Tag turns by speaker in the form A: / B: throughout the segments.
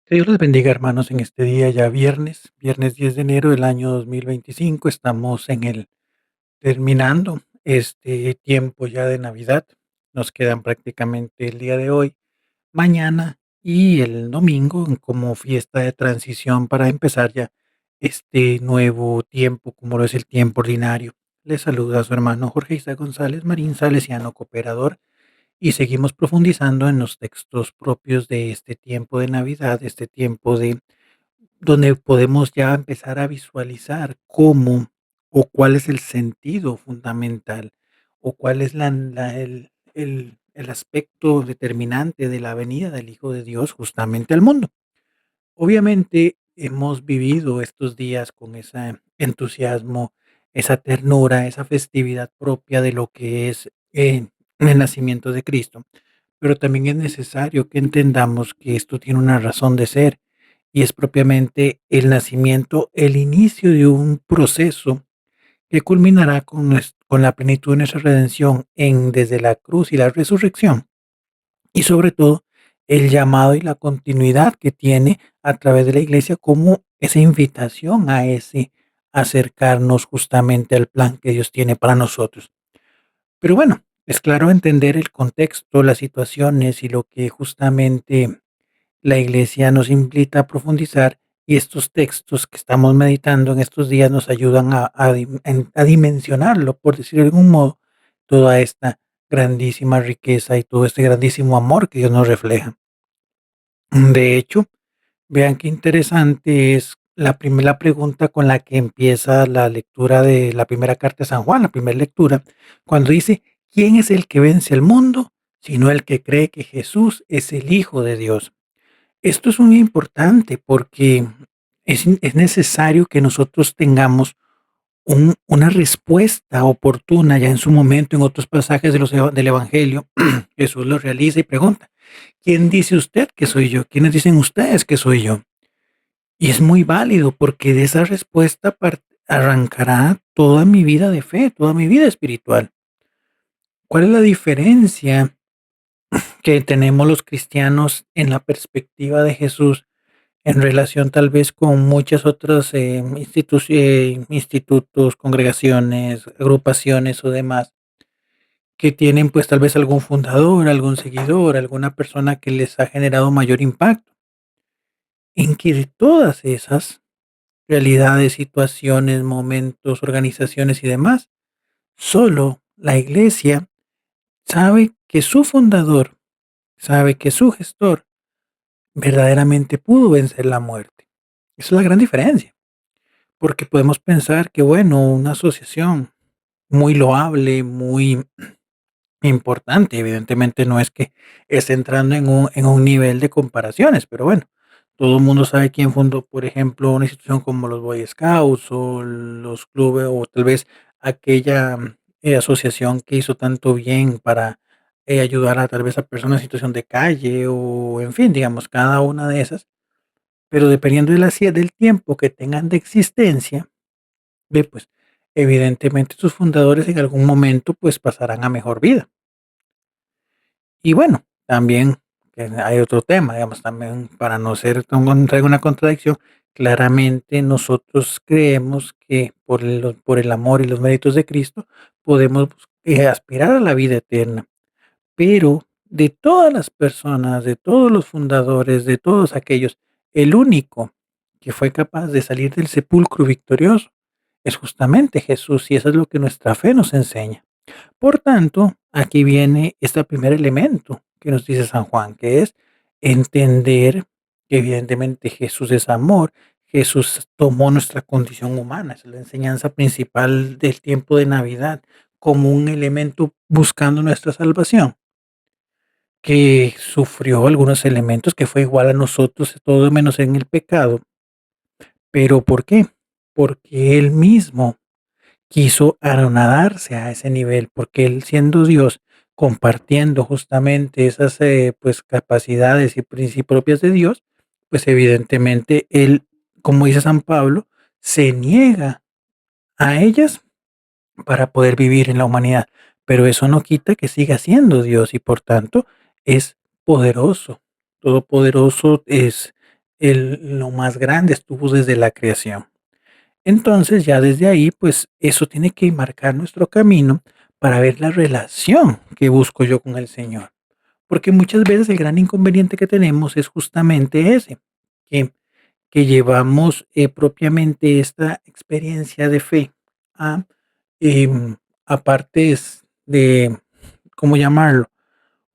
A: Que Dios les bendiga, hermanos, en este día ya viernes 10 de enero del año 2025. Estamos en el terminando este tiempo ya de Navidad. Nos quedan prácticamente el día de hoy, mañana y el domingo como fiesta de transición para empezar ya este nuevo tiempo, como lo es el tiempo ordinario. Les saluda a su hermano Jorge Isa González Marín, salesiano cooperador, y seguimos profundizando en los textos propios de este tiempo de Navidad, este tiempo de donde podemos ya empezar a visualizar cómo o cuál es el sentido fundamental o cuál es el aspecto determinante de la venida del Hijo de Dios justamente al mundo. Obviamente hemos vivido estos días con ese entusiasmo, esa ternura, esa festividad propia de lo que es el nacimiento de Cristo, pero también es necesario que entendamos que esto tiene una razón de ser y es propiamente el nacimiento, el inicio de un proceso que culminará con la plenitud de nuestra redención desde la cruz y la resurrección, y sobre todo el llamado y la continuidad que tiene a través de la iglesia como esa invitación a ese acercarnos justamente al plan que Dios tiene para nosotros. Pero bueno, es claro entender el contexto, las situaciones y lo que justamente la iglesia nos invita a profundizar, y estos textos que estamos meditando en estos días nos ayudan a dimensionarlo, por decirlo de algún modo, toda esta grandísima riqueza y todo este grandísimo amor que Dios nos refleja. De hecho, vean qué interesante es la primera pregunta con la que empieza la lectura de la primera carta de San Juan, la primera lectura, cuando dice: ¿quién es el que vence al mundo, sino el que cree que Jesús es el Hijo de Dios? Esto es muy importante porque es necesario que nosotros tengamos una respuesta oportuna ya en su momento. En otros pasajes del Evangelio, Jesús lo realiza y pregunta: ¿quién dice usted que soy yo? ¿Quiénes dicen ustedes que soy yo? Y es muy válido porque de esa respuesta arrancará toda mi vida de fe, toda mi vida espiritual. ¿Cuál es la diferencia que tenemos los cristianos en la perspectiva de Jesús en relación tal vez con muchas otras institutos, congregaciones, agrupaciones o demás, que tienen pues tal vez algún fundador, algún seguidor, alguna persona que les ha generado mayor impacto? En que de todas esas realidades, situaciones, momentos, organizaciones y demás, solo la iglesia sabe que su fundador, sabe que su gestor verdaderamente pudo vencer la muerte. Esa es la gran diferencia. Porque podemos pensar que, bueno, una asociación muy loable, muy importante, evidentemente no es que esté entrando en un nivel de comparaciones, pero bueno, todo el mundo sabe quién fundó, por ejemplo, una institución como los Boy Scouts o los clubes, o tal vez aquella asociación que hizo tanto bien para ayudar a tal vez a personas en situación de calle, o en fin, digamos, cada una de esas, pero dependiendo del tiempo que tengan de existencia. Ve, pues, evidentemente sus fundadores en algún momento, pues, pasarán a mejor vida. Y bueno, también hay otro tema, digamos, también para no ser no entrar en una contradicción, claramente nosotros creemos que por el amor y los méritos de Cristo podemos aspirar a la vida eterna. Pero de todas las personas, de todos los fundadores, de todos aquellos, el único que fue capaz de salir del sepulcro victorioso es justamente Jesús, y eso es lo que nuestra fe nos enseña. Por tanto, aquí viene este primer elemento que nos dice San Juan, que es entender que evidentemente Jesús es amor, Jesús tomó nuestra condición humana, es la enseñanza principal del tiempo de Navidad, como un elemento buscando nuestra salvación, que sufrió algunos elementos, que fue igual a nosotros, todo menos en el pecado. ¿Pero por qué? Porque Él mismo quiso anonadarse a ese nivel, porque Él, siendo Dios, compartiendo justamente esas, pues, capacidades y propias de Dios, pues, evidentemente Él, como dice San Pablo, se niega a ellas para poder vivir en la humanidad, pero eso no quita que siga siendo Dios y por tanto es poderoso, todopoderoso, es lo más grande estuvo desde la creación. Entonces, ya desde ahí, pues, eso tiene que marcar nuestro camino para ver la relación que busco yo con el Señor. Porque muchas veces el gran inconveniente que tenemos es justamente ese, que llevamos, propiamente esta experiencia de fe a, a partes de, ¿cómo llamarlo?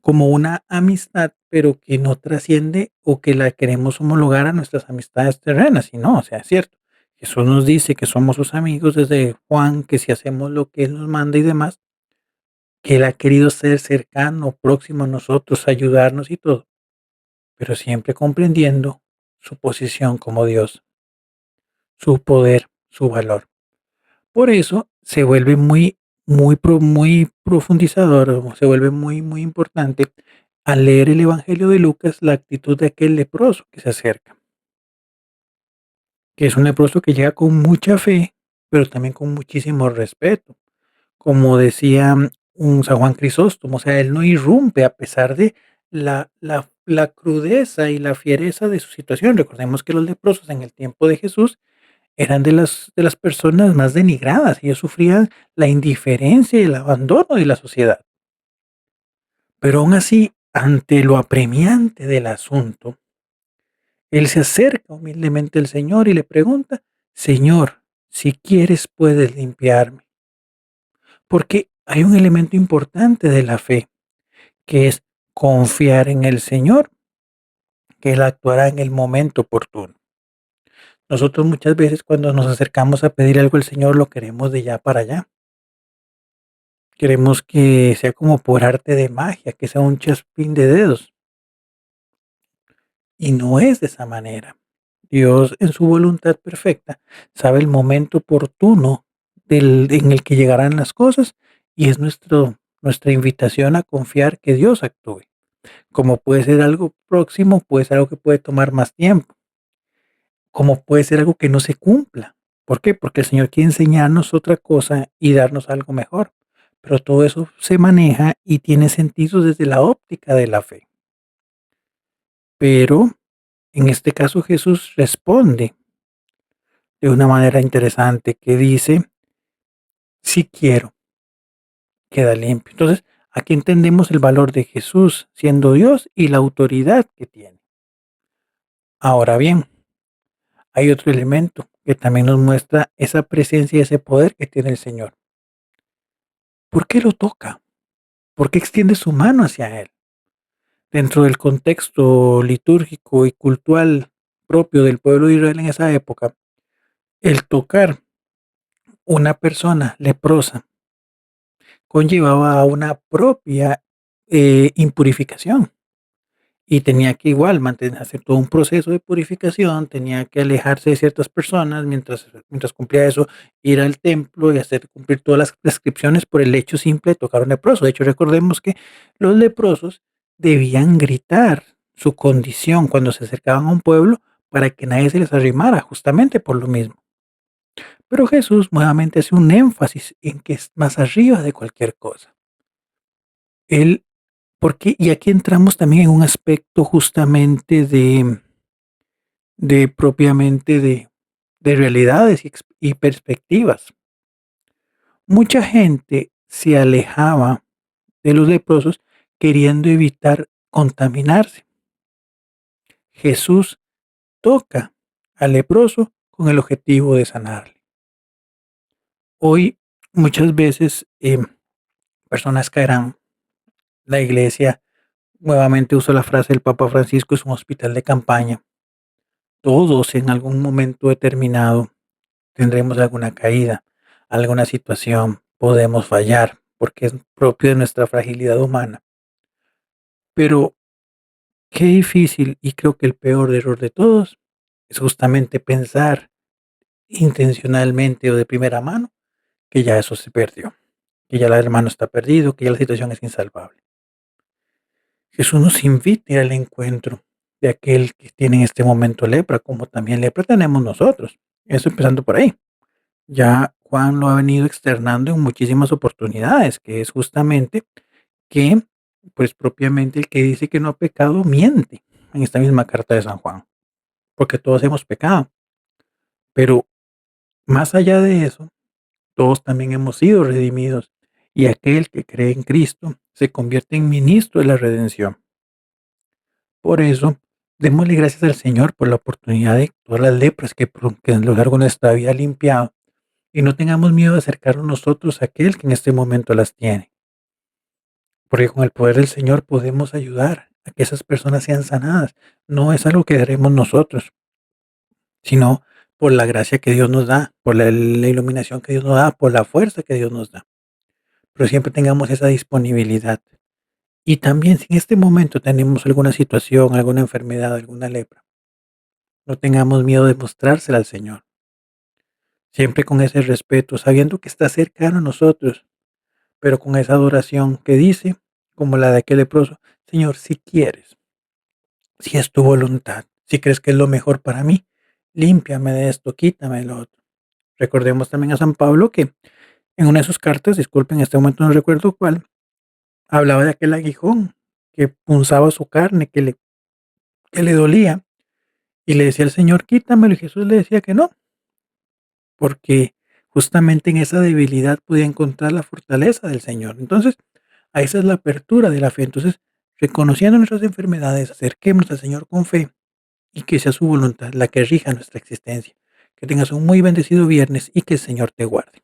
A: Como una amistad, pero que no trasciende o que la queremos homologar a nuestras amistades terrenas, y no, o sea, es cierto. Jesús nos dice que somos sus amigos desde Juan, que si hacemos lo que Él nos manda y demás, que Él ha querido ser cercano, próximo a nosotros, ayudarnos y todo, pero siempre comprendiendo su posición como Dios, su poder, su valor. Por eso se vuelve muy profundizador, o se vuelve muy importante al leer el Evangelio de Lucas la actitud de aquel leproso que se acerca, que es un leproso que llega con mucha fe, pero también con muchísimo respeto. Como decía un San Juan Crisóstomo, o sea, él no irrumpe a pesar de la crudeza y la fiereza de su situación. Recordemos que los leprosos en el tiempo de Jesús eran de las personas más denigradas, ellos sufrían la indiferencia y el abandono de la sociedad. Pero aún así, ante lo apremiante del asunto, él se acerca humildemente al Señor y le pregunta: "Señor, si quieres puedes limpiarme". Porque hay un elemento importante de la fe, que es confiar en el Señor, que Él actuará en el momento oportuno. Nosotros muchas veces cuando nos acercamos a pedir algo al Señor lo queremos de ya para allá. Queremos que sea como por arte de magia, que sea un chasquín de dedos, y no es de esa manera. Dios, en su voluntad perfecta, sabe el momento oportuno en el que llegarán las cosas, y es nuestra invitación a confiar que Dios actúe. Como puede ser algo próximo, puede ser algo que puede tomar más tiempo, como puede ser algo que no se cumpla. ¿Por qué? Porque el Señor quiere enseñarnos otra cosa y darnos algo mejor. Pero todo eso se maneja y tiene sentido desde la óptica de la fe. Pero en este caso Jesús responde de una manera interesante que dice: "Si quiero, queda limpio". Entonces, aquí entendemos el valor de Jesús siendo Dios y la autoridad que tiene. Ahora bien, hay otro elemento que también nos muestra esa presencia y ese poder que tiene el Señor. ¿Por qué lo toca? ¿Por qué extiende su mano hacia él? Dentro del contexto litúrgico y cultural propio del pueblo de Israel en esa época, el tocar una persona leprosa conllevaba a una propia impurificación. Y tenía que igual mantener hacer todo un proceso de purificación, tenía que alejarse de ciertas personas mientras cumplía eso, ir al templo y hacer cumplir todas las prescripciones por el hecho simple de tocar a un leproso. De hecho, recordemos que los leprosos debían gritar su condición cuando se acercaban a un pueblo para que nadie se les arrimara, justamente por lo mismo. Pero Jesús nuevamente hace un énfasis en que es más arriba de cualquier cosa. Él porque y aquí entramos también en un aspecto justamente de propiamente de realidades y perspectivas. Mucha gente se alejaba de los leprosos queriendo evitar contaminarse. Jesús toca al leproso con el objetivo de sanarle. Hoy muchas veces, personas caerán, la iglesia nuevamente uso la frase del Papa Francisco, es un hospital de campaña. Todos en algún momento determinado tendremos alguna caída, alguna situación, podemos fallar, porque es propio de nuestra fragilidad humana. Pero qué difícil, y creo que el peor error de todos, es justamente pensar intencionalmente o de primera mano que ya eso se perdió, que ya el hermano está perdido, que ya la situación es insalvable. Jesús nos invita a ir al encuentro de aquel que tiene en este momento lepra, como también lepra tenemos nosotros. Eso empezando por ahí. Ya Juan lo ha venido externando en muchísimas oportunidades, que es justamente que, pues propiamente el que dice que no ha pecado miente en esta misma carta de San Juan. porque todos hemos pecado. Pero más allá de eso, todos también hemos sido redimidos, y aquel que cree en Cristo se convierte en ministro de la redención. Por eso, démosle gracias al Señor por la oportunidad de todas las lepras que a lo largo de nuestra vida ha limpiado, y no tengamos miedo de acercarnos nosotros a aquel que en este momento las tiene, porque con el poder del Señor podemos ayudar a que esas personas sean sanadas. No es algo que haremos nosotros, sino por la gracia que Dios nos da, por la iluminación que Dios nos da, por la fuerza que Dios nos da. Pero siempre tengamos esa disponibilidad. Y también si en este momento tenemos alguna situación, alguna enfermedad, alguna lepra, no tengamos miedo de mostrársela al Señor. Siempre con ese respeto, sabiendo que está cercano a nosotros, pero con esa adoración que dice, como la de aquel leproso: Señor, si quieres, si es tu voluntad, si crees que es lo mejor para mí, límpiame de esto, quítame de lo otro. Recordemos también a San Pablo que en una de sus cartas, disculpen, en este momento no recuerdo cuál, hablaba de aquel aguijón que punzaba su carne, que le dolía, y le decía al Señor: quítamelo, y Jesús le decía que no, porque justamente en esa debilidad podía encontrar la fortaleza del Señor. Entonces, a esa es la apertura de la fe. Entonces, reconociendo nuestras enfermedades, acerquémonos al Señor con fe y que sea su voluntad la que rija nuestra existencia. Que tengas un muy bendecido viernes y que el Señor te guarde.